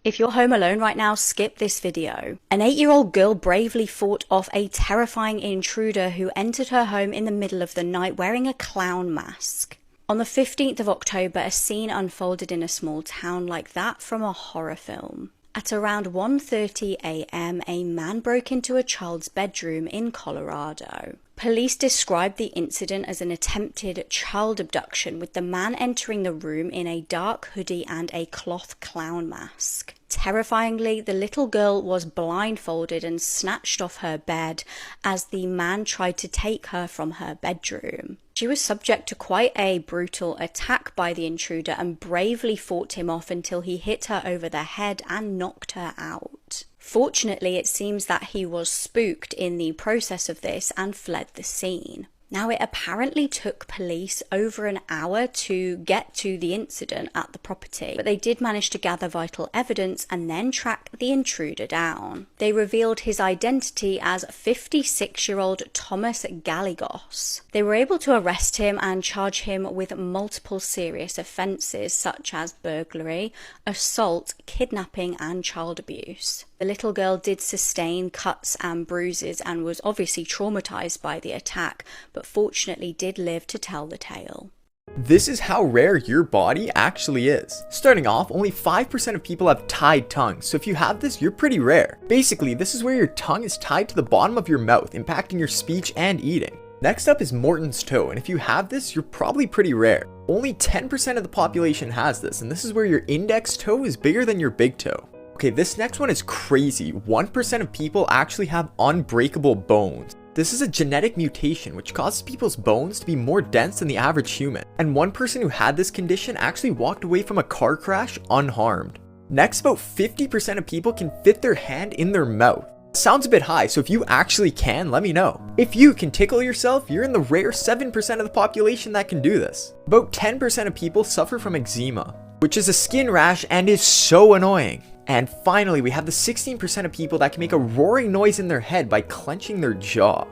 If you're home alone right now, skip this video. An 8-year-old girl bravely fought off a terrifying intruder who entered her home in the middle of the night wearing a clown mask. On the 15th of October, a scene unfolded in a small town like that from a horror film. At around 1:30 a.m., a man broke into a child's bedroom in Colorado. Police described the incident as an attempted child abduction, with the man entering the room in a dark hoodie and a cloth clown mask. Terrifyingly, the little girl was blindfolded and snatched off her bed as the man tried to take her from her bedroom. She was subject to quite a brutal attack by the intruder and bravely fought him off until he hit her over the head and knocked her out. Fortunately, it seems that he was spooked in the process of this and fled the scene. Now, it apparently took police over an hour to get to the incident at the property, but they did manage to gather vital evidence and then track the intruder down. They revealed his identity as 56-year-old Thomas Gallegos. They were able to arrest him and charge him with multiple serious offences such as burglary, assault, kidnapping and child abuse. The little girl did sustain cuts and bruises and was obviously traumatized by the attack, but fortunately did live to tell the tale. This is how rare your body actually is. Starting off, only 5% of people have tied tongues, so if you have this, you're pretty rare. Basically, this is where your tongue is tied to the bottom of your mouth, impacting your speech and eating. Next up is Morton's toe, and if you have this, you're probably pretty rare. Only 10% of the population has this, and this is where your index toe is bigger than your big toe. Okay, this next one is crazy. 1% of people actually have unbreakable bones. This is a genetic mutation which causes people's bones to be more dense than the average human. And one person who had this condition actually walked away from a car crash unharmed. Next, about 50% of people can fit their hand in their mouth. Sounds a bit high, so if you actually can, let me know. If you can tickle yourself, you're in the rare 7% of the population that can do this. About 10% of people suffer from eczema, which is a skin rash and is so annoying. And finally, we have the 16% of people that can make a roaring noise in their head by clenching their jaw.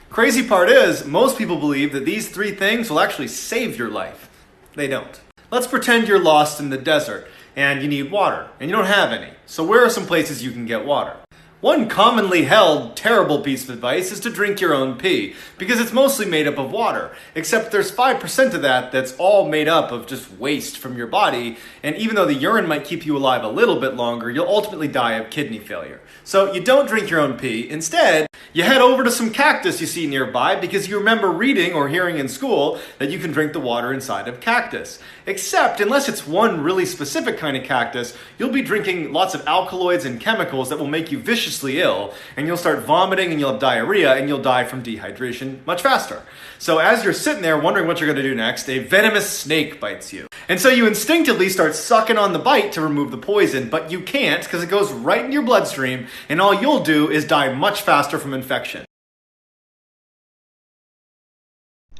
Crazy part is, most people believe that these three things will actually save your life. They don't. Let's pretend you're lost in the desert and you need water and you don't have any. So where are some places you can get water? One commonly held terrible piece of advice is to drink your own pee, because it's mostly made up of water, except there's 5% of that that's all made up of just waste from your body, and even though the urine might keep you alive a little bit longer, you'll ultimately die of kidney failure. So you don't drink your own pee. Instead, you head over to some cactus you see nearby because you remember reading or hearing in school that you can drink the water inside of cactus. Except, unless it's one really specific kind of cactus, you'll be drinking lots of alkaloids and chemicals that will make you viciously ill, and you'll start vomiting and you'll have diarrhea and you'll die from dehydration much faster. So as you're sitting there wondering what you're going to do next, a venomous snake bites you. And so you instinctively start sucking on the bite to remove the poison, but you can't because it goes right in your bloodstream, and all you'll do is die much faster from infection.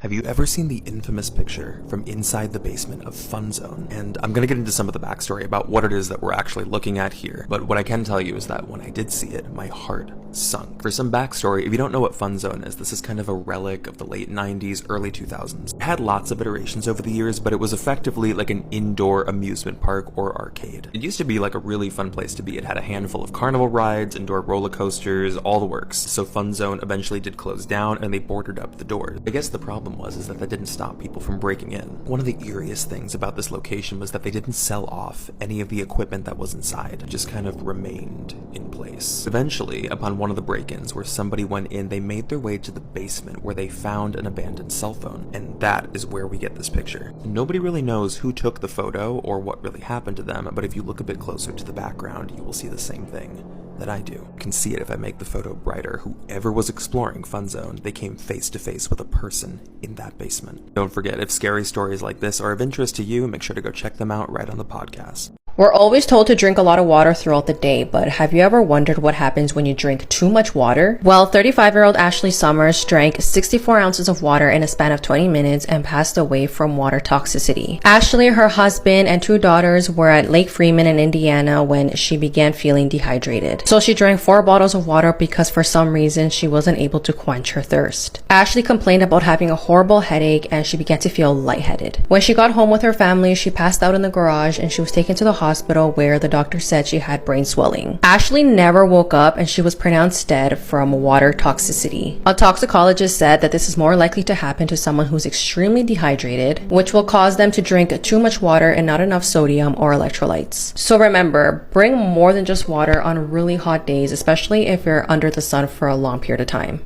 Have you ever seen the infamous picture from inside the basement of Fun Zone? And I'm gonna get into some of the backstory about what it is that we're actually looking at here, but what I can tell you is that when I did see it, my heart sunk. For some backstory, if you don't know what Fun Zone is, this is kind of a relic of the late 90s, early 2000s. It had lots of iterations over the years, but it was effectively like an indoor amusement park or arcade. It used to be like a really fun place to be. It had a handful of carnival rides, indoor roller coasters, all the works. So Fun Zone eventually did close down and they boarded up the doors. I guess the problem is that didn't stop people from breaking in. One of the eeriest things about this location was that they didn't sell off any of the equipment that was inside. It just kind of remained in place. Eventually, upon one of the break-ins where somebody went in, they made their way to the basement where they found an abandoned cell phone, and that is where we get this picture. Nobody really knows who took the photo or what really happened to them, but if you look a bit closer to the background, you will see the same thing that I do. You can see it if I make the photo brighter. Whoever was exploring Fun Zone, they came face to face with a person in that basement. Don't forget, if scary stories like this are of interest to you, make sure to go check them out right on the podcast. We're always told to drink a lot of water throughout the day, but have you ever wondered what happens when you drink too much water? Well, 35-year-old Ashley Summers drank 64 ounces of water in a span of 20 minutes and passed away from water toxicity. Ashley, her husband, and 2 daughters were at Lake Freeman in Indiana when she began feeling dehydrated. So she drank 4 bottles of water because for some reason she wasn't able to quench her thirst. Ashley complained about having a horrible headache and she began to feel lightheaded. When she got home with her family, she passed out in the garage and she was taken to the hospital where the doctor said she had brain swelling. Ashley never woke up and she was pronounced dead from water toxicity. A toxicologist said that this is more likely to happen to someone who's extremely dehydrated, which will cause them to drink too much water and not enough sodium or electrolytes. So remember, bring more than just water on really hot days, especially if you're under the sun for a long period of time.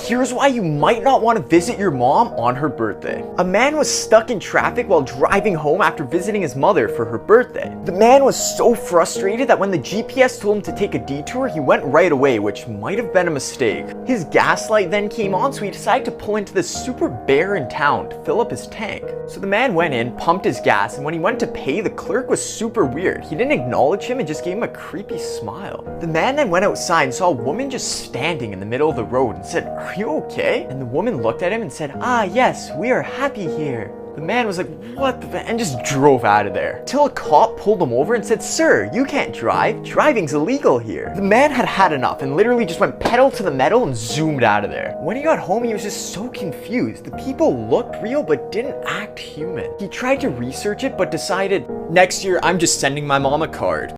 Here's why you might not want to visit your mom on her birthday. A man was stuck in traffic while driving home after visiting his mother for her birthday. The man was so frustrated that when the GPS told him to take a detour, he went right away, which might have been a mistake. His gas light then came on, so he decided to pull into this super barren town to fill up his tank. So the man went in, pumped his gas, and when he went to pay, the clerk was super weird. He didn't acknowledge him and just gave him a creepy smile. The man then went outside and saw a woman just standing in the middle of the road and said, "Are you okay?" And the woman looked at him and said, "Ah, yes, we are happy here." The man was like, "What the?" and just drove out of there. Till a cop pulled him over and said, "Sir, you can't drive. Driving's illegal here." The man had had enough and literally just went pedal to the metal and zoomed out of there. When he got home, he was just so confused. The people looked real but didn't act human. He tried to research it but decided, next year I'm just sending my mom a card.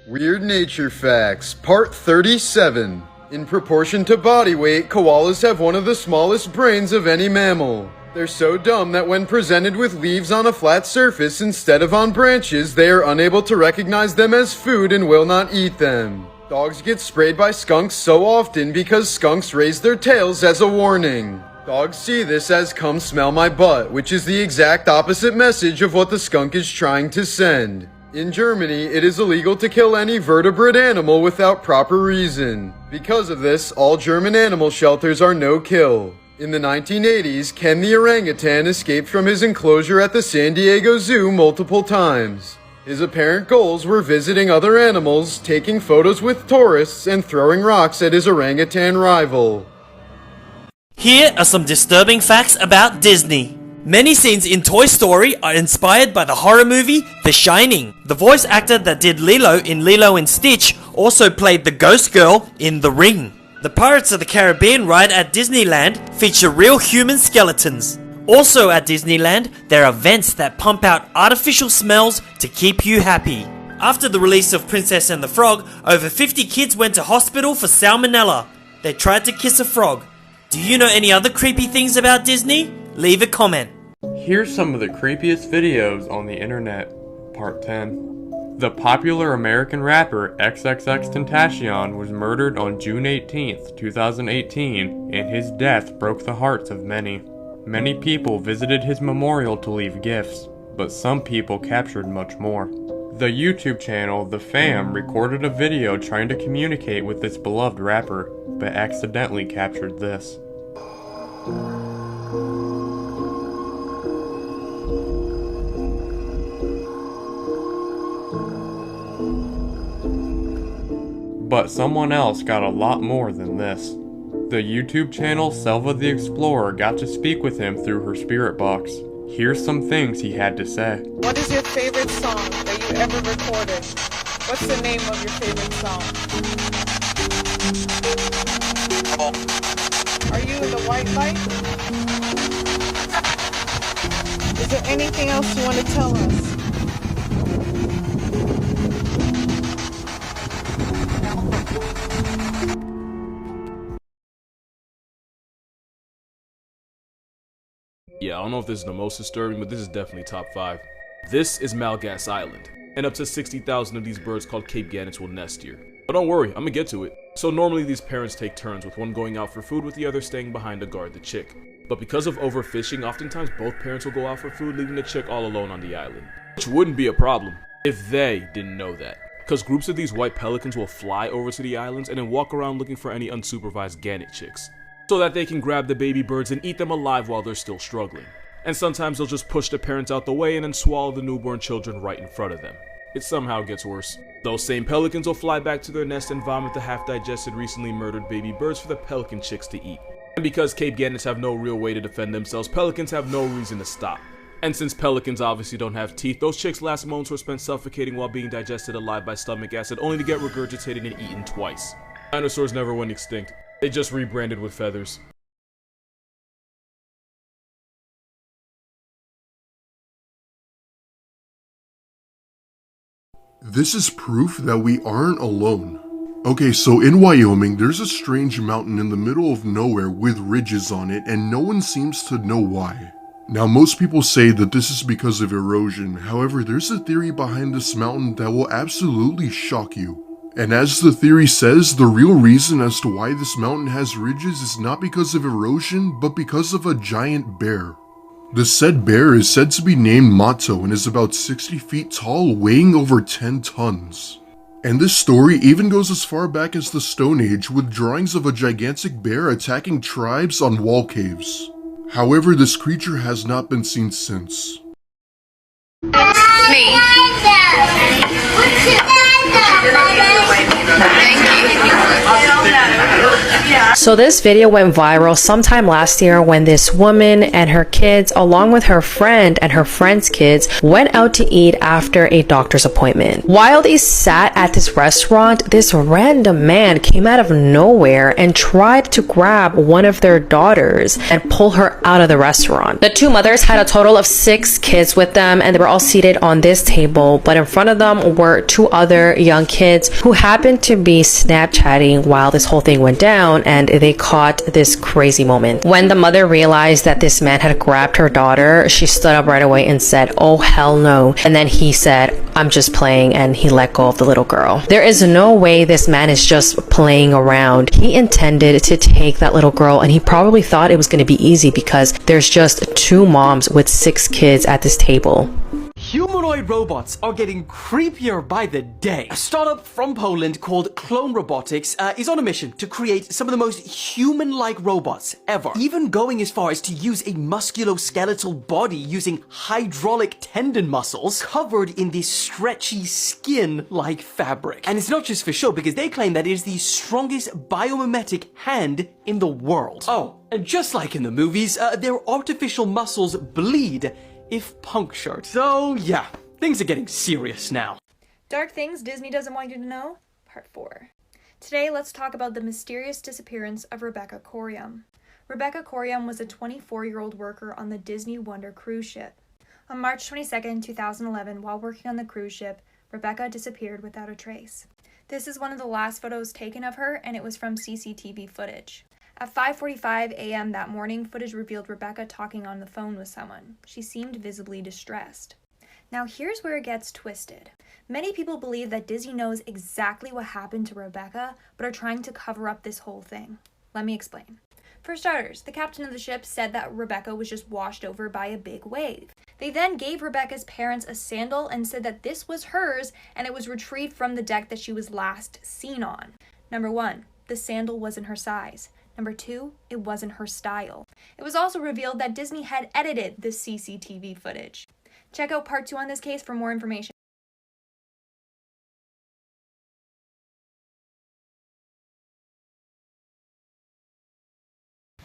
Weird Nature Facts, Part 37. In proportion to body weight, koalas have one of the smallest brains of any mammal. They're so dumb that when presented with leaves on a flat surface instead of on branches, they are unable to recognize them as food and will not eat them. Dogs get sprayed by skunks so often because skunks raise their tails as a warning. Dogs see this as "come smell my butt," which is the exact opposite message of what the skunk is trying to send. In Germany, it is illegal to kill any vertebrate animal without proper reason. Because of this, all German animal shelters are no-kill. In the 1980s, Ken the orangutan escaped from his enclosure at the San Diego Zoo multiple times. His apparent goals were visiting other animals, taking photos with tourists, and throwing rocks at his orangutan rival. Here are some disturbing facts about Disney. Many scenes in Toy Story are inspired by the horror movie The Shining. The voice actor that did Lilo in Lilo and Stitch also played the ghost girl in The Ring. The Pirates of the Caribbean ride at Disneyland feature real human skeletons. Also at Disneyland, there are vents that pump out artificial smells to keep you happy. After the release of Princess and the Frog, over 50 kids went to hospital for salmonella. They tried to kiss a frog. Do you know any other creepy things about Disney? Leave a comment. Here's some of the creepiest videos on the internet. Part 10. The popular American rapper XXXTentacion was murdered on June 18th, 2018, and his death broke the hearts of many. Many people visited his memorial to leave gifts, but some people captured much more. The YouTube channel The Fam recorded a video trying to communicate with this beloved rapper, but accidentally captured this. But someone else got a lot more than this. The YouTube channel Dora the Explorer got to speak with him through her spirit box. Here's some things he had to say. What is your favorite song that you ever recorded? What's the name of your favorite song? Are you in the white light? Is there anything else you want to tell us? Yeah, I don't know if this is the most disturbing, but this is definitely top 5. This is Malgas Island, and up to 60,000 of these birds called Cape Gannets will nest here. But don't worry, I'm gonna get to it. So normally these parents take turns, with one going out for food with the other staying behind to guard the chick. But because of overfishing, oftentimes both parents will go out for food, leaving the chick all alone on the island. Which wouldn't be a problem if they didn't know that. Because groups of these white pelicans will fly over to the islands and then walk around looking for any unsupervised gannet chicks, so that they can grab the baby birds and eat them alive while they're still struggling. And sometimes they'll just push the parents out the way and then swallow the newborn children right in front of them. It somehow gets worse. Those same pelicans will fly back to their nest and vomit the half-digested, recently murdered baby birds for the pelican chicks to eat. And because Cape Gannets have no real way to defend themselves, pelicans have no reason to stop. And since pelicans obviously don't have teeth, those chicks' last moments were spent suffocating while being digested alive by stomach acid, only to get regurgitated and eaten twice. Dinosaurs never went extinct. They just rebranded with feathers. This is proof that we aren't alone. Okay, so in Wyoming, there's a strange mountain in the middle of nowhere with ridges on it, and no one seems to know why. Now, most people say that this is because of erosion. However, there's a theory behind this mountain that will absolutely shock you. And as the theory says, the real reason as to why this mountain has ridges is not because of erosion, but because of a giant bear. The said bear is said to be named Mato and is about 60 feet tall, weighing over 10 tons. And this story even goes as far back as the Stone Age, with drawings of a gigantic bear attacking tribes on wall caves. However, this creature has not been seen since. So this video went viral sometime last year when this woman and her kids, along with her friend and her friend's kids, went out to eat after a doctor's appointment. While they sat at this restaurant, this random man came out of nowhere and tried to grab one of their daughters and pull her out of the restaurant. The two mothers had a total of 6 kids with them, and they were all seated on this table, but in front of them were 2 other young kids who happened to be Snapchatting while this whole thing went down, and they caught this crazy moment. When the mother realized that this man had grabbed her daughter, she stood up right away and said, "Oh hell no." And then he said, "I'm just playing," and he let go of the little girl. There is no way this man is just playing around. He intended to take that little girl, and he probably thought it was going to be easy because there's just 2 moms with 6 kids at this table. Humanoid robots are getting creepier by the day. A startup from Poland called Clone Robotics is on a mission to create some of the most human-like robots ever, even going as far as to use a musculoskeletal body using hydraulic tendon muscles covered in this stretchy skin-like fabric. And it's not just for show, because they claim that it is the strongest biomimetic hand in the world. Oh, and just like in the movies, their artificial muscles bleed if punctured. So yeah, things are getting serious now. Dark Things Disney Doesn't Want You to Know, Part 4. Today, let's talk about the mysterious disappearance of Rebecca Corium. Rebecca Corium was a 24-year-old worker on the Disney Wonder cruise ship. On March 22, 2011, while working on the cruise ship, Rebecca disappeared without a trace. This is one of the last photos taken of her, and it was from CCTV footage. At 5:45 a.m. that morning, footage revealed Rebecca talking on the phone with someone. She seemed visibly distressed. Now here's where it gets twisted. Many people believe that Disney knows exactly what happened to Rebecca, but are trying to cover up this whole thing. Let me explain. For starters, the captain of the ship said that Rebecca was just washed over by a big wave. They then gave Rebecca's parents a sandal and said that this was hers and it was retrieved from the deck that she was last seen on. Number 1, the sandal wasn't her size. Number 2, it wasn't her style. It was also revealed that Disney had edited the CCTV footage. Check out part 2 on this case for more information.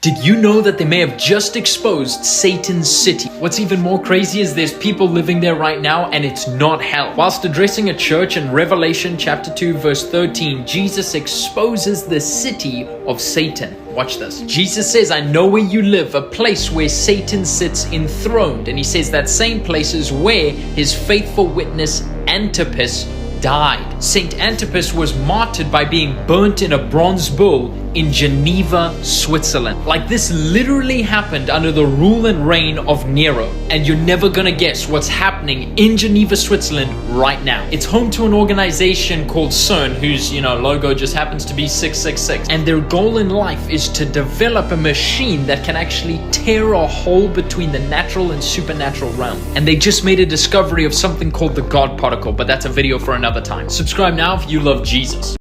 Did you know that they may have just exposed Satan's city? What's even more crazy is there's people living there right now and it's not hell. Whilst addressing a church in Revelation chapter 2 verse 13, Jesus exposes the city of Satan. Watch this. Jesus says, "I know where you live, a place where Satan sits enthroned." And he says that same place is where his faithful witness Antipas died. Saint Antipas was martyred by being burnt in a bronze bull in Geneva, Switzerland. Like, this literally happened under the rule and reign of Nero. And you're never gonna guess what's happening in Geneva, Switzerland right now. It's home to an organization called CERN, whose, logo just happens to be 666. And their goal in life is to develop a machine that can actually tear a hole between the natural and supernatural realm. And they just made a discovery of something called the God particle, but that's a video for another time. Subscribe now if you love Jesus.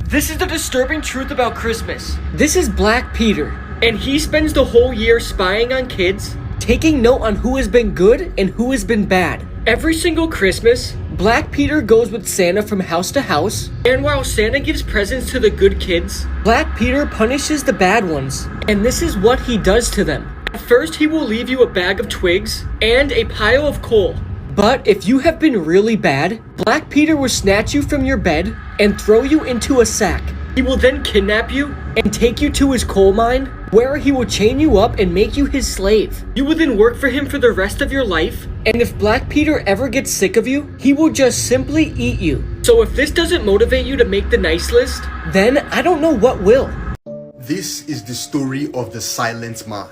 This is the disturbing truth about Christmas. This is Black Peter, and he spends the whole year spying on kids, taking note on who has been good and who has been bad. Every single Christmas, Black Peter goes with Santa from house to house, and while Santa gives presents to the good kids, Black Peter punishes the bad ones, and this is what he does to them. First, he will leave you a bag of twigs and a pile of coal. But if you have been really bad, Black Peter will snatch you from your bed and throw you into a sack. He will then kidnap you and take you to his coal mine, where he will chain you up and make you his slave. You will then work for him for the rest of your life, and if Black Peter ever gets sick of you, he will just simply eat you. So if this doesn't motivate you to make the nice list, then I don't know what will. This is the story of the Silent Man.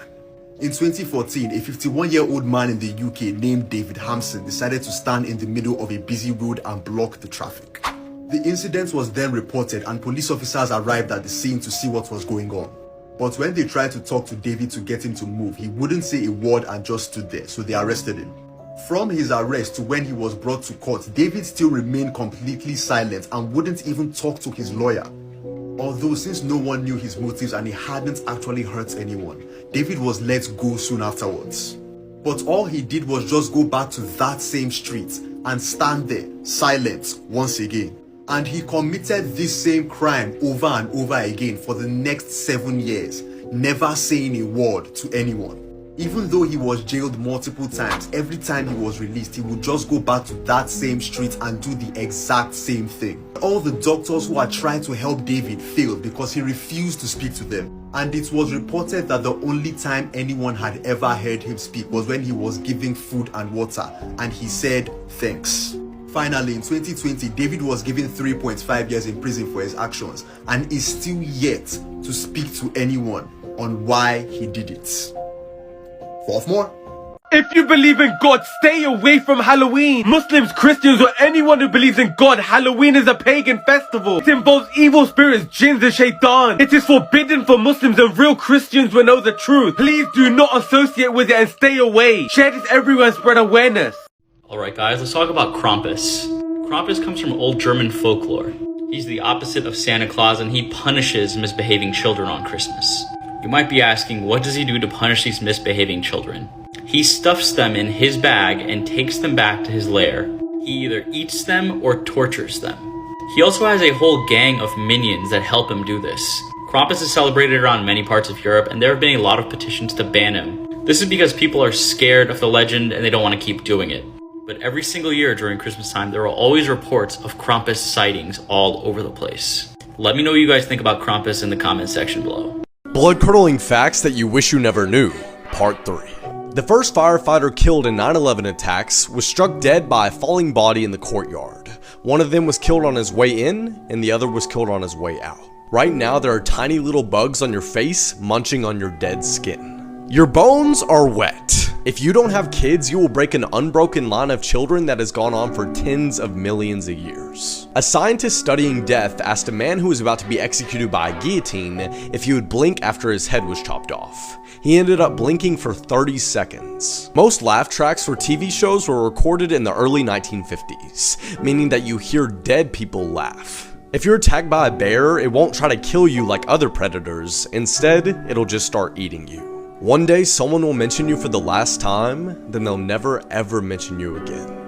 In 2014, a 51-year-old man in the UK named David Hampson decided to stand in the middle of a busy road and block the traffic. The incident was then reported and police officers arrived at the scene to see what was going on. But when they tried to talk to David to get him to move, he wouldn't say a word and just stood there, so they arrested him. From his arrest to when he was brought to court, David still remained completely silent and wouldn't even talk to his lawyer. Although since no one knew his motives and he hadn't actually hurt anyone, David was let go soon afterwards. But all he did was just go back to that same street and stand there, silent, once again. And he committed this same crime over and over again for the next 7 years, never saying a word to anyone. Even though he was jailed multiple times, every time he was released, he would just go back to that same street and do the exact same thing. All the doctors who had tried to help David failed because he refused to speak to them. And it was reported that the only time anyone had ever heard him speak was when he was giving food and water, and he said, "Thanks." Finally, in 2020, David was given 3.5 years in prison for his actions and is still yet to speak to anyone on why he did it. Fourth more. If you believe in God, stay away from Halloween. Muslims, Christians, or anyone who believes in God, Halloween is a pagan festival. It involves evil spirits, jinns and shaitan. It is forbidden for Muslims, and real Christians will know the truth. Please do not associate with it and stay away. Share this everywhere and spread awareness. Alright guys, let's talk about Krampus. Krampus comes from old German folklore. He's the opposite of Santa Claus and he punishes misbehaving children on Christmas. You might be asking, what does he do to punish these misbehaving children? He stuffs them in his bag and takes them back to his lair. He either eats them or tortures them. He also has a whole gang of minions that help him do this. Krampus is celebrated around many parts of Europe and there have been a lot of petitions to ban him. This is because people are scared of the legend and they don't want to keep doing it. But every single year during Christmas time, there are always reports of Krampus sightings all over the place. Let me know what you guys think about Krampus in the comment section below. Blood-curdling facts that you wish you never knew, Part 3. The first firefighter killed in 9/11 attacks was struck dead by a falling body in the courtyard. One of them was killed on his way in, and the other was killed on his way out. Right now, there are tiny little bugs on your face munching on your dead skin. Your bones are wet. If you don't have kids, you will break an unbroken line of children that has gone on for tens of millions of years. A scientist studying death asked a man who was about to be executed by a guillotine if he would blink after his head was chopped off. He ended up blinking for 30 seconds. Most laugh tracks for TV shows were recorded in the early 1950s, meaning that you hear dead people laugh. If you're attacked by a bear, it won't try to kill you like other predators. Instead, it'll just start eating you. One day, someone will mention you for the last time, then they'll never ever mention you again.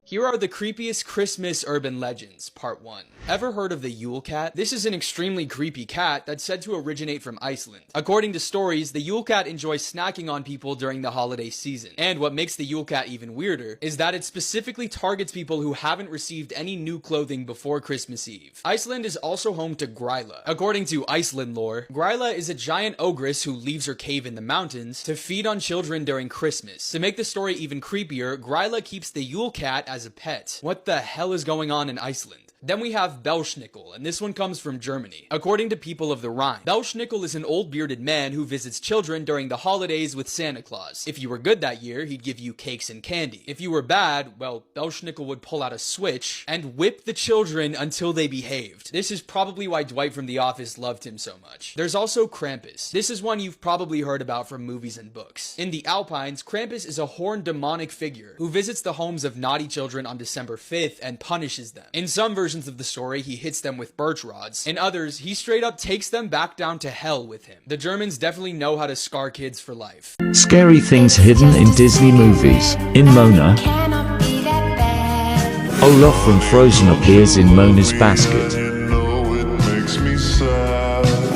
Here are the creepiest Christmas urban legends, part 1. Ever heard of the Yule Cat? This is an extremely creepy cat that's said to originate from Iceland. According to stories, the Yule Cat enjoys snacking on people during the holiday season. And what makes the Yule Cat even weirder is that it specifically targets people who haven't received any new clothing before Christmas Eve. Iceland is also home to Gryla. According to Iceland lore, Gryla is a giant ogress who leaves her cave in the mountains to feed on children during Christmas. To make the story even creepier, Gryla keeps the Yule Cat as a pet. What the hell is going on in Iceland? Then we have Belschnickel, and this one comes from Germany. According to people of the Rhine, Belschnickel is an old bearded man who visits children during the holidays with Santa Claus. If you were good that year, he'd give you cakes and candy. If you were bad, well, Belschnickel would pull out a switch and whip the children until they behaved. This is probably why Dwight from The Office loved him so much. There's also Krampus. This is one you've probably heard about from movies and books. In the Alpines, Krampus is a horned demonic figure who visits the homes of naughty children on December 5th and punishes them. In some versions of the story, he hits them with birch rods. In others, he straight up takes them back down to hell with him. The Germans definitely know how to scar kids for life. Scary things hidden in Disney movies. In Mona, Olaf from Frozen appears in Mona's basket.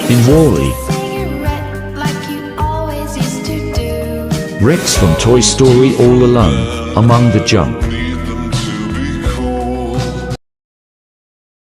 In WALL-E, Rex from Toy Story all alone, among the junk.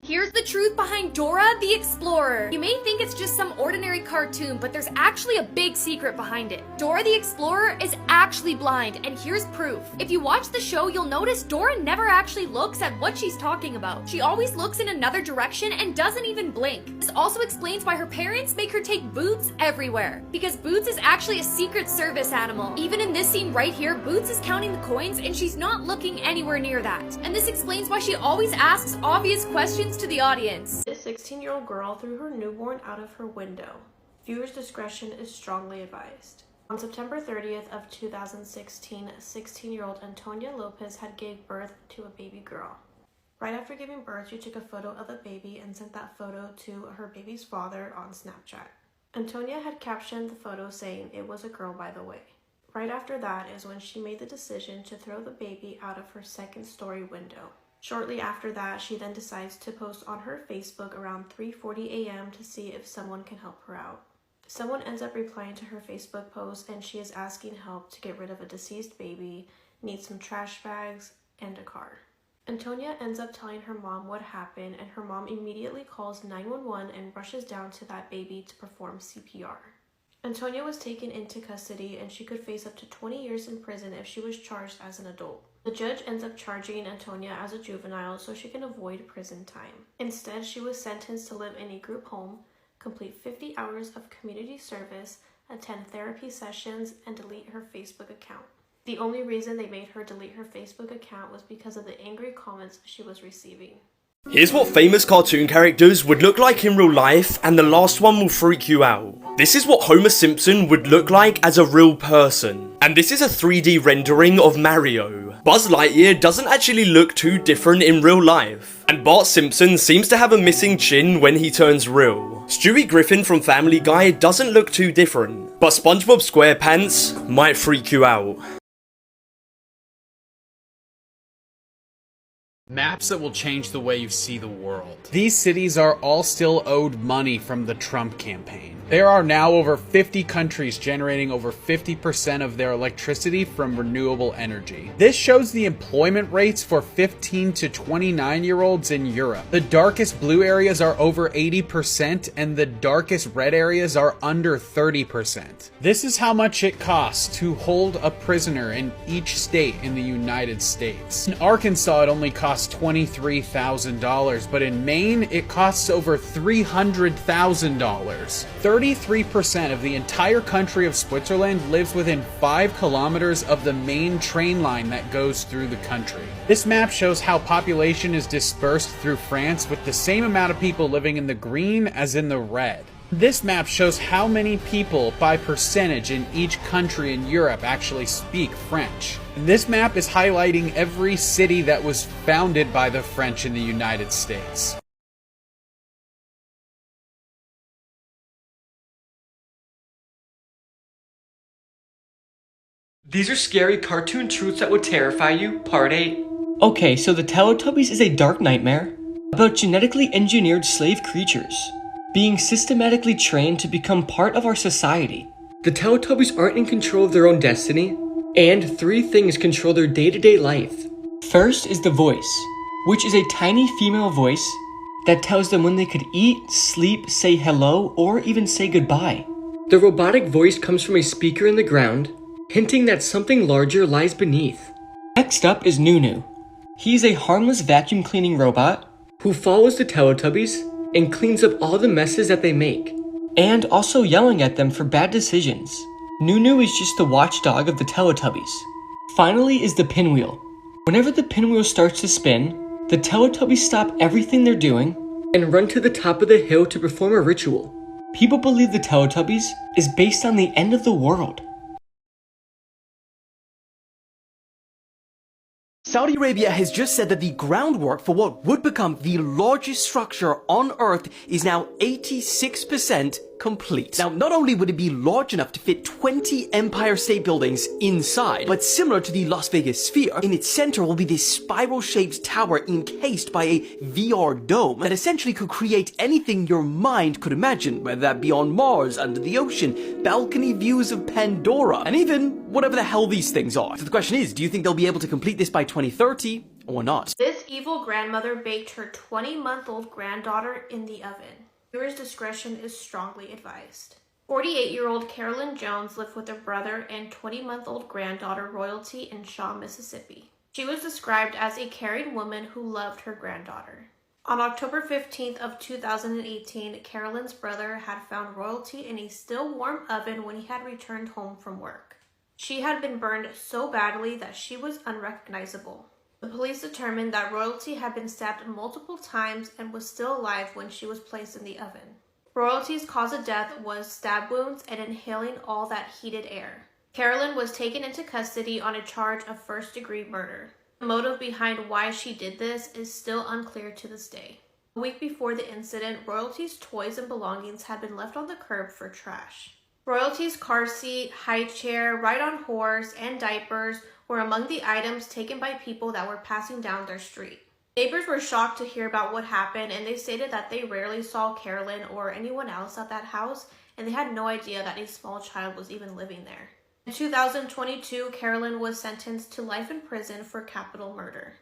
Here's the truth behind Dora the Explorer. You may think it's just some ordinary cartoon, but there's actually a big secret behind it. Dora the Explorer is actually blind, and here's proof. If you watch the show, you'll notice Dora never actually looks at what she's talking about. She always looks in another direction and doesn't even blink. This also explains why her parents make her take Boots everywhere, because Boots is actually a secret service animal. Even in this scene right here, Boots is counting the coins and she's not looking anywhere near that. And this explains why she always asks obvious questions to the audience. This 16-year-old girl threw her newborn out of her window. Viewers' discretion is strongly advised. On September 30th of 2016, 16-year-old Antonia Lopez had gave birth to a baby girl. Right after giving birth, she took a photo of the baby and sent that photo to her baby's father on Snapchat. Antonia had captioned the photo saying it was a girl, by the way. Right after that is when she made the decision to throw the baby out of her second-story window. Shortly after that, she then decides to post on her Facebook around 3:40 a.m. to see if someone can help her out. Someone ends up replying to her Facebook post and she is asking help to get rid of a deceased baby, needs some trash bags, and a car. Antonia ends up telling her mom what happened, and her mom immediately calls 911 and rushes down to that baby to perform CPR. Antonia was taken into custody and she could face up to 20 years in prison if she was charged as an adult. The judge ends up charging Antonia as a juvenile so she can avoid prison time. Instead, she was sentenced to live in a group home, complete 50 hours of community service, attend therapy sessions, and delete her Facebook account. The only reason they made her delete her Facebook account was because of the angry comments she was receiving. Here's what famous cartoon characters would look like in real life, and the last one will freak you out. This is what Homer Simpson would look like as a real person. And this is a 3D rendering of Mario. Buzz Lightyear doesn't actually look too different in real life. And Bart Simpson seems to have a missing chin when he turns real. Stewie Griffin from Family Guy doesn't look too different. But SpongeBob SquarePants might freak you out. Maps that will change the way you see the world. These cities are all still owed money from the Trump campaign. There are now over 50 countries generating over 50% of their electricity from renewable energy. This shows the employment rates for 15 to 29-year-olds in Europe. The darkest blue areas are over 80% and the darkest red areas are under 30%. This is how much it costs to hold a prisoner in each state in the United States. In Arkansas, it only costs $23,000, but in Maine, it costs over $300,000. 33% of the entire country of Switzerland lives within 5 kilometers of the main train line that goes through the country. This map shows how population is dispersed through France, with the same amount of people living in the green as in the red. This map shows how many people by percentage in each country in Europe actually speak French. And this map is highlighting every city that was founded by the French in the United States. These are scary cartoon truths that would terrify you, part 8. Okay, so the Teletubbies is a dark nightmare about genetically engineered slave creatures being systematically trained to become part of our society. The Teletubbies aren't in control of their own destiny, and 3 things control their day-to-day life. First is the voice, which is a tiny female voice that tells them when they could eat, sleep, say hello, or even say goodbye. The robotic voice comes from a speaker in the ground, hinting that something larger lies beneath. Next up is Nunu. He is a harmless vacuum cleaning robot who follows the Teletubbies and cleans up all the messes that they make, and also yelling at them for bad decisions. Nunu is just the watchdog of the Teletubbies. Finally is the pinwheel. Whenever the pinwheel starts to spin, the Teletubbies stop everything they're doing and run to the top of the hill to perform a ritual. People believe the Teletubbies is based on the end of the world. Saudi Arabia has just said that the groundwork for what would become the largest structure on Earth is now 86% complete. Now, not only would it be large enough to fit 20 Empire State Buildings inside, but similar to the Las Vegas Sphere, in its center will be this spiral-shaped tower encased by a VR dome that essentially could create anything your mind could imagine, whether that be on Mars, under the ocean, balcony views of Pandora, and even whatever the hell these things are. So the question is, do you think they'll be able to complete this by 2030 or not? This evil grandmother baked her 20-month-old granddaughter in the oven. Viewers' discretion is strongly advised. 48-year-old Carolyn Jones lived with her brother and 20-month-old granddaughter Royalty in Shaw, Mississippi. She was described as a caring woman who loved her granddaughter. On October 15th of 2018, Carolyn's brother had found Royalty in a still warm oven when he had returned home from work. She had been burned so badly that she was unrecognizable. The police determined that Royalty had been stabbed multiple times and was still alive when she was placed in the oven. Royalty's cause of death was stab wounds and inhaling all that heated air. Carolyn was taken into custody on a charge of first-degree murder. The motive behind why she did this is still unclear to this day. A week before the incident, Royalty's toys and belongings had been left on the curb for trash. Royalty's car seat, high chair, ride-on horse, and diapers were among the items taken by people that were passing down their street. Neighbors were shocked to hear about what happened, and they stated that they rarely saw Carolyn or anyone else at that house, and they had no idea that a small child was even living there. In 2022, Carolyn was sentenced to life in prison for capital murder.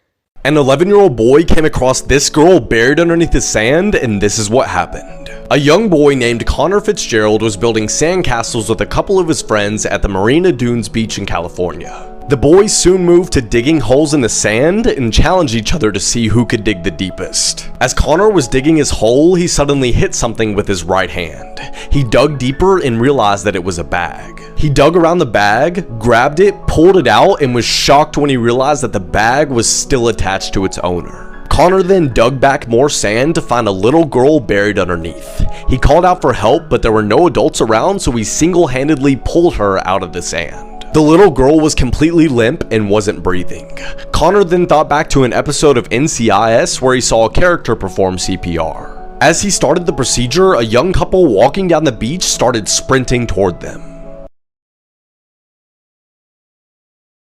An 11-year-old boy came across this girl buried underneath the sand, and this is what happened. A young boy named Connor Fitzgerald was building sandcastles with a couple of his friends at the Marina Dunes beach in California. The boys soon moved to digging holes in the sand and challenged each other to see who could dig the deepest. As Connor was digging his hole, he suddenly hit something with his right hand. He dug deeper and realized that it was a bag. He dug around the bag, grabbed it, pulled it out, and was shocked when he realized that the bag was still attached to its owner. Connor then dug back more sand to find a little girl buried underneath. He called out for help, but there were no adults around, so he single-handedly pulled her out of the sand. The little girl was completely limp and wasn't breathing. Connor then thought back to an episode of NCIS where he saw a character perform CPR. As he started the procedure, a young couple walking down the beach started sprinting toward them.